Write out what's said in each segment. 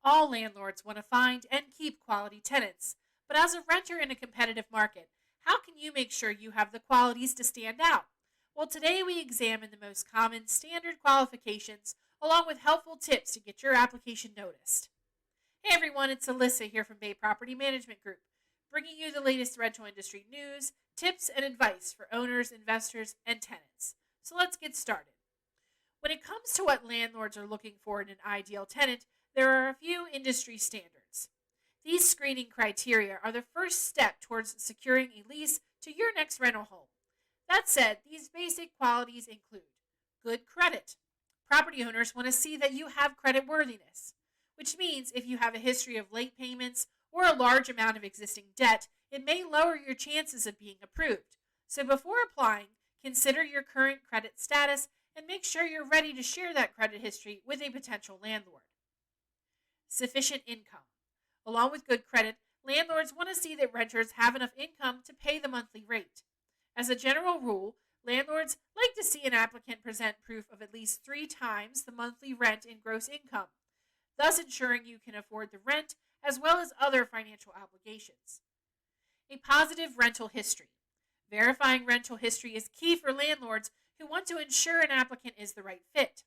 all landlords want to find and keep quality tenants. But as a renter in a competitive market, how can you make sure you have the qualities to stand out? Well, today we examine the most common standard qualifications along with helpful tips to get your application noticed. Hey everyone, it's Alyssa here from Bay Property Management Group, bringing you the latest rental industry news, tips, and advice for owners, investors, and tenants. So let's get started. When it comes to what landlords are looking for in an ideal tenant, there are a few industry standards. These screening criteria are the first step towards securing a lease to your next rental home. That said, these basic qualities include good credit. Property owners want to see that you have credit worthiness, which means if you have a history of late payments or a large amount of existing debt, it may lower your chances of being approved. So before applying, consider your current credit status and make sure you're ready to share that credit history with a potential landlord. Sufficient income. Along with good credit, landlords want to see that renters have enough income to pay the monthly rate. As a general rule, landlords like to see an applicant present proof of at least 3 times the monthly rent in gross income, thus ensuring you can afford the rent as well as other financial obligations. A positive rental history. Verifying rental history is key for landlords who want to ensure an applicant is the right fit.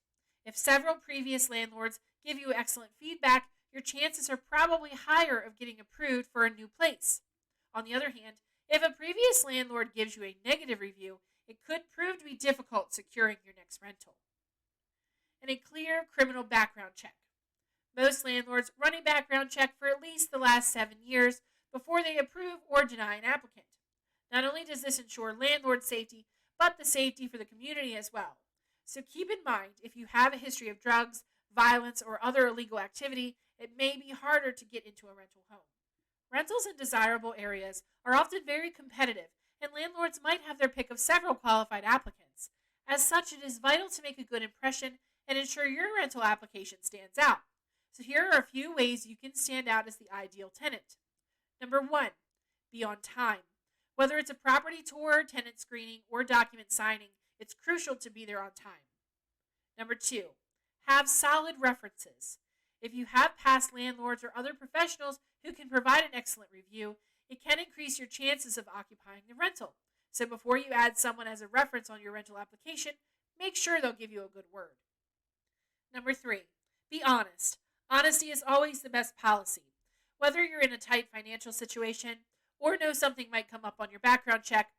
If several previous landlords give you excellent feedback, your chances are probably higher of getting approved for a new place. On the other hand, if a previous landlord gives you a negative review, it could prove to be difficult securing your next rental. And a clear criminal background check. Most landlords run a background check for at least the last 7 years before they approve or deny an applicant. Not only does this ensure landlord safety, but the safety for the community as well. So keep in mind, if you have a history of drugs, violence, or other illegal activity, it may be harder to get into a rental home. Rentals in desirable areas are often very competitive, and landlords might have their pick of several qualified applicants. As such, it is vital to make a good impression and ensure your rental application stands out. So here are a few ways you can stand out as the ideal tenant. Number 1, be on time. Whether it's a property tour, tenant screening, or document signing, it's crucial to be there on time. Number 2, have solid references. If you have past landlords or other professionals who can provide an excellent review, it can increase your chances of occupying the rental. So before you add someone as a reference on your rental application, make sure they'll give you a good word. Number 3, be honest. Honesty is always the best policy. Whether you're in a tight financial situation or know something might come up on your background check,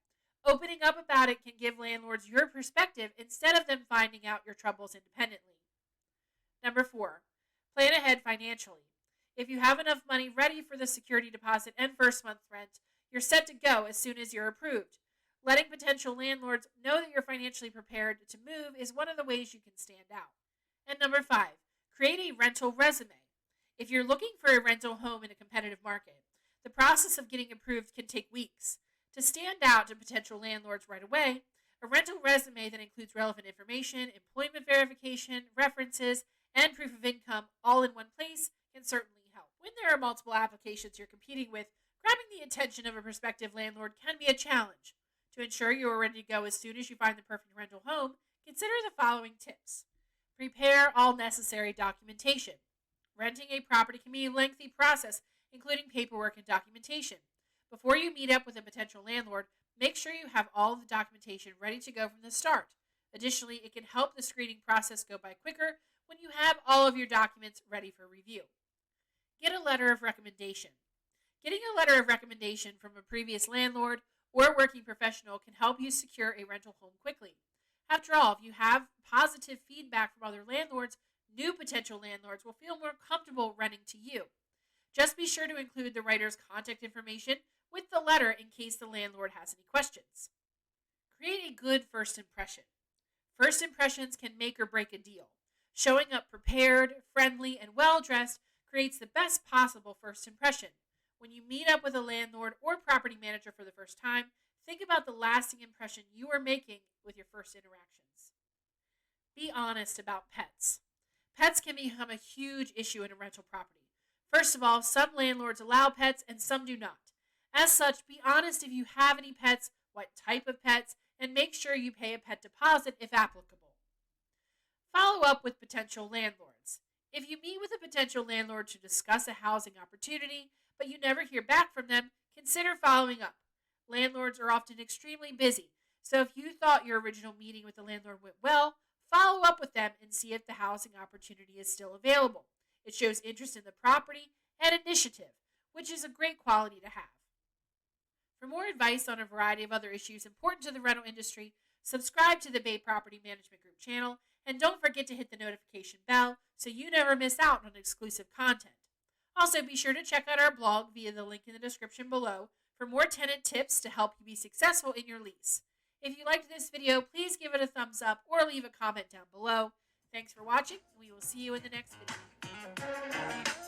opening up about it can give landlords your perspective instead of them finding out your troubles independently. Number 4, plan ahead financially. If you have enough money ready for the security deposit and first month's rent, you're set to go as soon as you're approved. Letting potential landlords know that you're financially prepared to move is one of the ways you can stand out. And number 5, create a rental resume. If you're looking for a rental home in a competitive market, the process of getting approved can take weeks. To stand out to potential landlords right away, a rental resume that includes relevant information, employment verification, references, and proof of income all in one place can certainly help. When there are multiple applications you're competing with, grabbing the attention of a prospective landlord can be a challenge. To ensure you are ready to go as soon as you find the perfect rental home, consider the following tips. Prepare all necessary documentation. Renting a property can be a lengthy process, including paperwork and documentation. Before you meet up with a potential landlord, make sure you have all of the documentation ready to go from the start. Additionally, it can help the screening process go by quicker when you have all of your documents ready for review. Get a letter of recommendation. Getting a letter of recommendation from a previous landlord or working professional can help you secure a rental home quickly. After all, if you have positive feedback from other landlords, new potential landlords will feel more comfortable renting to you. Just be sure to include the writer's contact information with the letter in case the landlord has any questions. Create a good first impression. First impressions can make or break a deal. Showing up prepared, friendly, and well-dressed creates the best possible first impression. When you meet up with a landlord or property manager for the first time, think about the lasting impression you are making with your first interactions. Be honest about pets. Pets can become a huge issue in a rental property. First of all, some landlords allow pets and some do not. As such, be honest if you have any pets, what type of pets, and make sure you pay a pet deposit if applicable. Follow up with potential landlords. If you meet with a potential landlord to discuss a housing opportunity, but you never hear back from them, consider following up. Landlords are often extremely busy, so if you thought your original meeting with the landlord went well, follow up with them and see if the housing opportunity is still available. It shows interest in the property and initiative, which is a great quality to have. For more advice on a variety of other issues important to the rental industry, subscribe to the Bay Property Management Group channel, and don't forget to hit the notification bell so you never miss out on exclusive content. Also, be sure to check out our blog via the link in the description below for more tenant tips to help you be successful in your lease. If you liked this video, please give it a thumbs up or leave a comment down below. Thanks for watching, and we will see you in the next video.